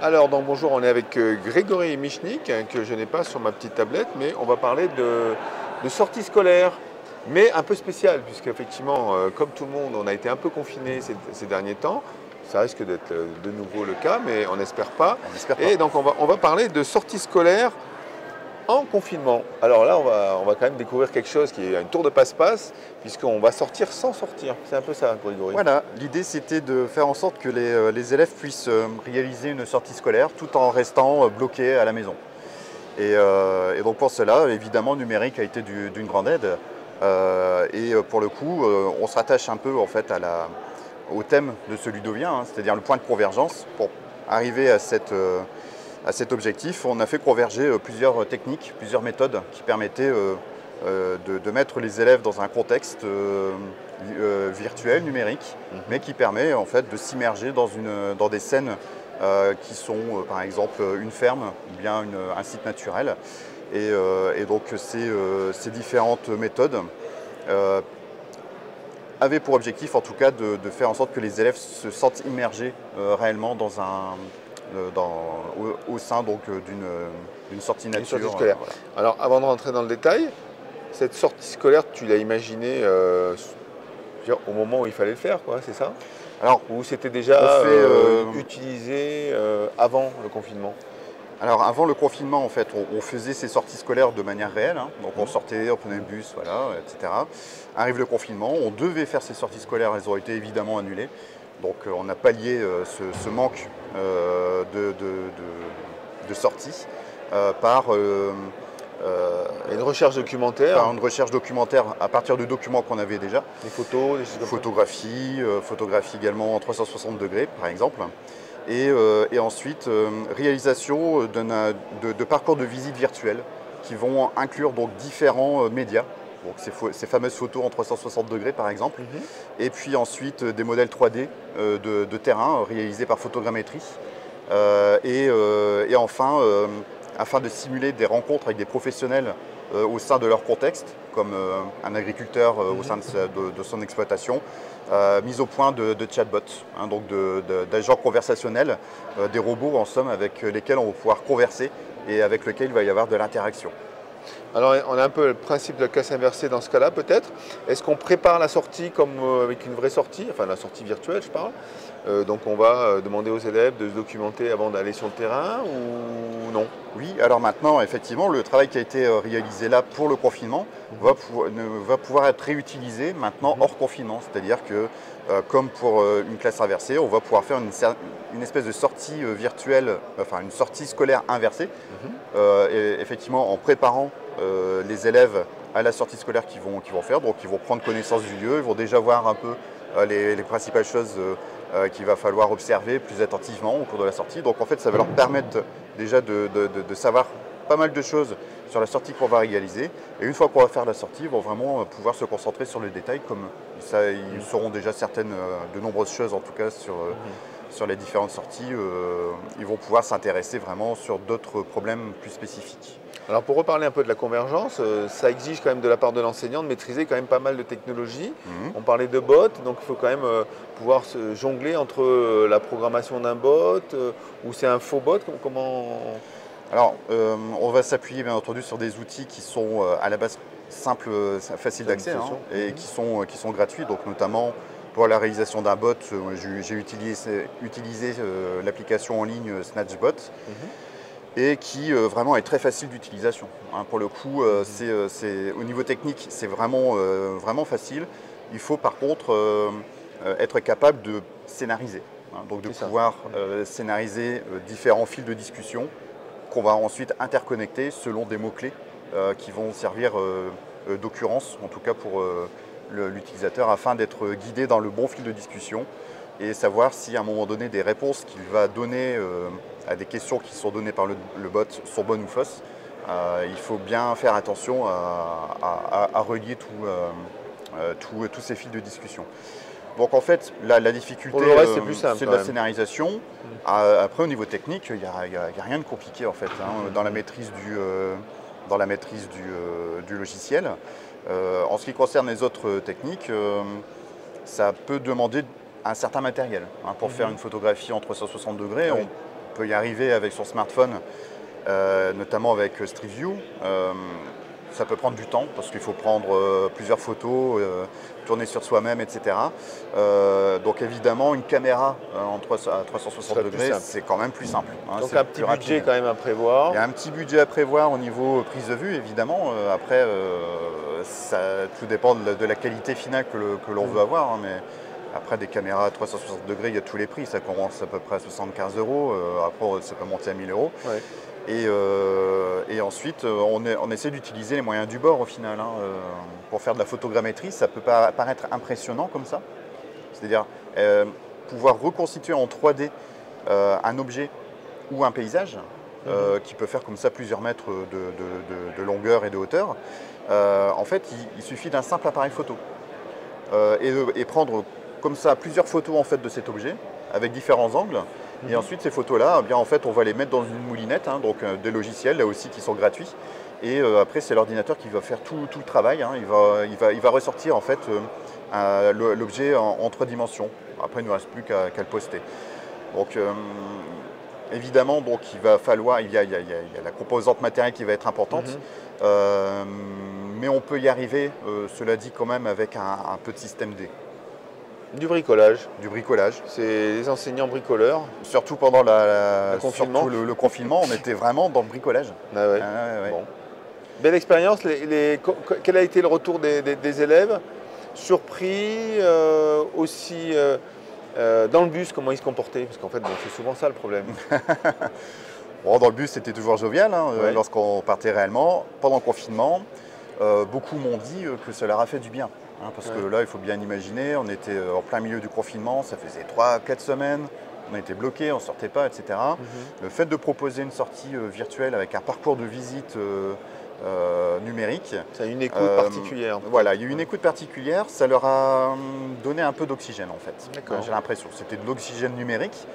Alors, dans Bonjour, on est avec Grégory Michnik, que je n'ai pas sur ma petite tablette, mais on va parler de sortie scolaire, mais un peu spéciale, puisqu'effectivement, comme tout le monde, on a été un peu confinés ces derniers temps. Ça risque d'être de nouveau le cas, mais on n'espère pas. On espère pas. Et donc, on va parler de sortie scolaire en confinement. Alors là, on va quand même découvrir quelque chose qui est une tour de passe-passe, puisqu'on va sortir sans sortir. C'est un peu ça, Grégory. Voilà, l'idée c'était de faire en sorte que les élèves puissent réaliser une sortie scolaire tout en restant bloqués à la maison. Et donc pour cela, évidemment, le numérique a été d'une grande aide. Et pour le coup, on se rattache un peu en fait au thème de ce ludovien, hein, c'est-à-dire le point de convergence. Pour arriver à cet objectif, on a fait converger plusieurs techniques, plusieurs méthodes qui permettaient de mettre les élèves dans un contexte virtuel, numérique, mais qui permet en fait de s'immerger dans des scènes qui sont par exemple une ferme ou bien un site naturel. Et donc ces différentes méthodes avaient pour objectif en tout cas de faire en sorte que les élèves se sentent immergés réellement au sein d'une sortie nature. Une sortie scolaire. Voilà. Alors, avant de rentrer dans le détail, cette sortie scolaire, tu l'as imaginée au moment où il fallait le faire, quoi, c'est ça? Alors, ou c'était déjà utilisé avant le confinement? Alors avant le confinement, en fait, on faisait ces sorties scolaires de manière réelle, hein. Donc on sortait, on prenait le bus, voilà, etc. Arrive le confinement, on devait faire ces sorties scolaires, elles ont été évidemment annulées. Donc on a pallié ce manque de sorties par une recherche documentaire. Par une recherche documentaire à partir de documents qu'on avait déjà. Des photos, des choses comme ça. Photographie également en 360 degrés par exemple. Et ensuite, réalisation de parcours de visite virtuelle qui vont inclure donc différents médias. Donc ces fameuses photos en 360 degrés par exemple. Et puis ensuite des modèles 3D de terrain réalisés par photogrammétrie. Et enfin, afin de simuler des rencontres avec des professionnels au sein de leur contexte, comme un agriculteur au sein de son exploitation, mise au point de chatbots, hein, donc d'agents conversationnels, des robots en somme avec lesquels on va pouvoir converser et avec lesquels il va y avoir de l'interaction. Alors on a un peu le principe de la classe inversée dans ce cas-là peut-être. Est-ce qu'on prépare la sortie comme avec une vraie sortie, enfin la sortie virtuelle je parle, donc on va demander aux élèves de se documenter avant d'aller sur le terrain ou non? Oui, alors maintenant effectivement le travail qui a été réalisé là pour le confinement va pouvoir être réutilisé maintenant hors confinement. C'est-à-dire que comme pour une classe inversée, on va pouvoir faire une espèce de sortie virtuelle, enfin une sortie scolaire inversée, et effectivement en préparant les élèves à la sortie scolaire qu'ils vont faire. Donc ils vont prendre connaissance du lieu, ils vont déjà voir un peu les principales choses qu'il va falloir observer plus attentivement au cours de la sortie. Donc en fait ça va leur permettre déjà de savoir pas mal de choses sur la sortie qu'on va réaliser. Et une fois qu'on va faire la sortie, ils vont vraiment pouvoir se concentrer sur le détail, comme ça, ils sauront déjà de nombreuses choses en tout cas sur les différentes sorties. Ils vont pouvoir s'intéresser vraiment sur d'autres problèmes plus spécifiques. Alors pour reparler un peu de la convergence, ça exige quand même de la part de l'enseignant de maîtriser quand même pas mal de technologies. On parlait de bots, donc il faut quand même pouvoir se jongler entre la programmation d'un bot ou c'est un faux bot, comment... Alors on va s'appuyer bien entendu sur des outils qui sont à la base simples, faciles d'accès, hein, et qui sont gratuits, donc notamment pour la réalisation d'un bot, j'ai utilisé l'application en ligne Snatchbot. Et qui vraiment est très facile d'utilisation. Hein, pour le coup, au niveau technique, c'est vraiment facile. Il faut par contre être capable de scénariser, hein, donc de pouvoir scénariser différents fils de discussion qu'on va ensuite interconnecter selon des mots-clés qui vont servir d'occurrence, en tout cas pour l'utilisateur, afin d'être guidé dans le bon fil de discussion et savoir si à un moment donné des réponses qu'il va donner à des questions qui sont données par le bot sont bonnes ou fausses. Il faut bien faire attention à relier tous ces fils de discussion. Donc en fait, la difficulté, c'est de la scénarisation. Après, au niveau technique, il n'y a rien de compliqué en fait, hein, dans la maîtrise du logiciel. En ce qui concerne les autres techniques, ça peut demander un certain matériel. Hein, pour faire une photographie en 360 degrés, peut y arriver avec son smartphone, notamment avec Street View. Ça peut prendre du temps parce qu'il faut prendre plusieurs photos, tourner sur soi-même, etc. Donc évidemment, une caméra à 360 degrés, c'est quand même plus simple. Hein, donc un petit budget quand même à prévoir. Il y a un petit budget à prévoir au niveau prise de vue, évidemment. Après, ça, tout dépend de la qualité finale que l'on veut avoir. Hein, mais après, des caméras à 360 degrés, il y a tous les prix. Ça commence à peu près à 75 €. Après, ça peut monter à 1000 €. Ouais. Et ensuite, on essaie d'utiliser les moyens du bord au final. Hein, pour faire de la photogrammétrie, ça peut paraître impressionnant comme ça. C'est-à-dire pouvoir reconstituer en 3D un objet ou un paysage qui peut faire comme ça plusieurs mètres de longueur et de hauteur. En fait, il suffit d'un simple appareil photo et prendre comme ça plusieurs photos en fait, de cet objet avec différents angles. Et ensuite, ces photos-là, eh bien, en fait, on va les mettre dans une moulinette, hein, donc des logiciels là aussi qui sont gratuits. Et après, c'est l'ordinateur qui va faire tout le travail. Hein. Il va ressortir en fait l'objet en 3 dimensions. Après, il ne reste plus qu'à le poster. Donc, évidemment, donc, il va falloir, il y a la composante matérielle qui va être importante. Mais on peut y arriver, cela dit, quand même avec un peu de système D. Du bricolage. Du bricolage. C'est les enseignants bricoleurs. Surtout pendant le confinement. Le confinement, on était vraiment dans le bricolage. Ah ouais. Bon. Belle expérience. Quel a été le retour des élèves? Surpris aussi dans le bus, comment ils se comportaient? Parce qu'en fait, bon, c'est souvent ça le problème. Bon, dans le bus, c'était toujours jovial hein, ouais. Lorsqu'on partait réellement. Pendant le confinement, beaucoup m'ont dit que ça leur a fait du bien. Hein, parce que là, il faut bien imaginer, on était en plein milieu du confinement, ça faisait 3-4 semaines, on était bloqués, on ne sortait pas, etc. Le fait de proposer une sortie virtuelle avec un parcours de visite numérique. Ça a une écoute particulière. Voilà, il y a eu une écoute particulière, ça leur a donné un peu d'oxygène en fait. J'ai l'impression, c'était de l'oxygène numérique,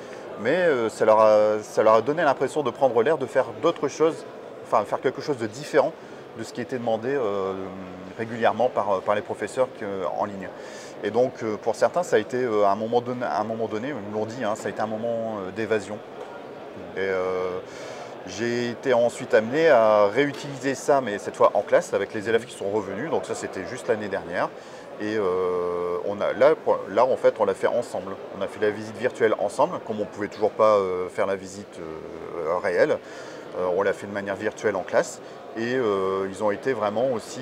mais ça leur a donné l'impression de prendre l'air, de faire d'autres choses, enfin faire quelque chose de différent de ce qui était demandé régulièrement par les professeurs en ligne. Et donc pour certains, ça a été à un moment donné, ils me l'ont dit, hein, ça a été un moment d'évasion. Et j'ai été ensuite amené à réutiliser ça, mais cette fois en classe, avec les élèves qui sont revenus. Donc ça, c'était juste l'année dernière. Et là, en fait, on l'a fait ensemble. On a fait la visite virtuelle ensemble, comme on ne pouvait toujours pas faire la visite réelle. On l'a fait de manière virtuelle en classe. Et ils ont été vraiment aussi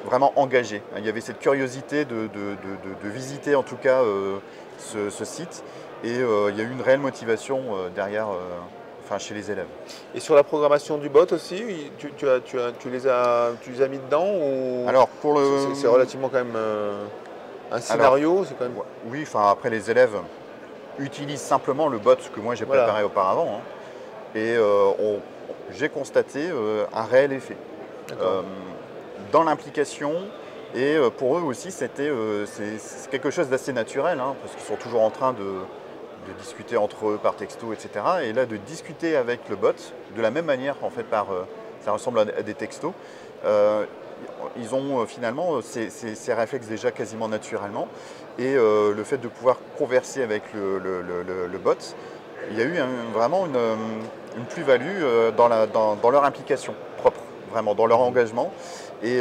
vraiment engagés. Il y avait cette curiosité de visiter en tout cas ce site. Et il y a eu une réelle motivation derrière, chez les élèves. Et sur la programmation du bot aussi, tu les as mis dedans ou... Alors c'est relativement quand même un scénario, c'est quand même... Oui, après les élèves utilisent simplement le bot que moi j'ai préparé auparavant. Hein. Et j'ai constaté un réel effet dans l'implication. Et pour eux aussi, c'est quelque chose d'assez naturel, hein, parce qu'ils sont toujours en train de discuter entre eux par texto, etc. Et là, de discuter avec le bot, de la même manière, en fait, ça ressemble à des textos, ils ont finalement ces réflexes déjà quasiment naturellement. Et le fait de pouvoir converser avec le bot, il y a eu vraiment une plus-value dans leur implication propre, vraiment, dans leur engagement. Et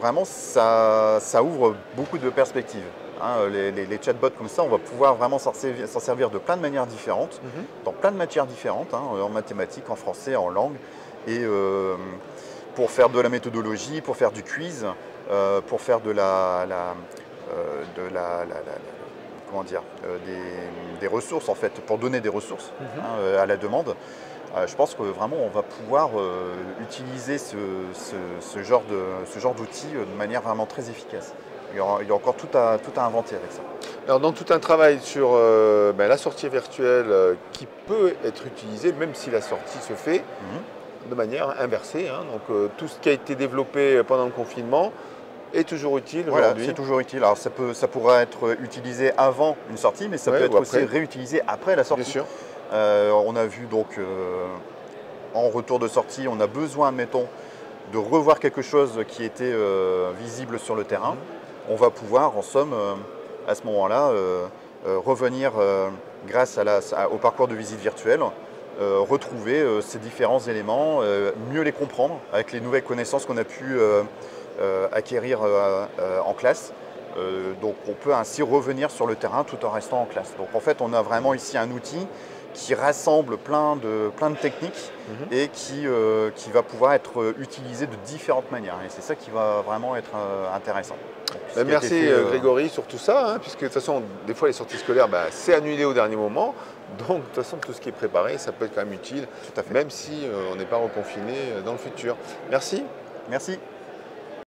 vraiment, ça ouvre beaucoup de perspectives. Hein, les chatbots comme ça, on va pouvoir vraiment s'en servir de plein de manières différentes, dans plein de matières différentes, hein, en mathématiques, en français, en langue. Et pour faire de la méthodologie, pour faire du quiz, pour faire des ressources, en fait, pour donner des ressources hein, à la demande. Je pense que vraiment on va pouvoir utiliser ce genre d'outils de manière vraiment très efficace. Il y a encore tout à inventer avec ça. Alors donc tout un travail sur la sortie virtuelle qui peut être utilisée même si la sortie se fait de manière inversée. Hein. Donc tout ce qui a été développé pendant le confinement est toujours utile aujourd'hui. Voilà, c'est toujours utile. Alors ça pourra être utilisé avant une sortie, mais ça peut être aussi réutilisé après la sortie. Bien sûr. On a vu donc en retour de sortie, on a besoin, admettons, de revoir quelque chose qui était visible sur le terrain. On va pouvoir, en somme, à ce moment-là, revenir grâce au parcours de visite virtuelle, retrouver ces différents éléments, mieux les comprendre avec les nouvelles connaissances qu'on a pu acquérir en classe. Donc on peut ainsi revenir sur le terrain tout en restant en classe. Donc en fait on a vraiment ici un outil qui rassemble plein de techniques et qui va pouvoir être utilisé de différentes manières. Et c'est ça qui va vraiment être intéressant. Merci Grégory sur tout ça, hein, puisque de toute façon, des fois les sorties scolaires, c'est annulé au dernier moment. Donc de toute façon, tout ce qui est préparé, ça peut être quand même utile, même si on n'est pas reconfiné dans le futur. Merci. Merci.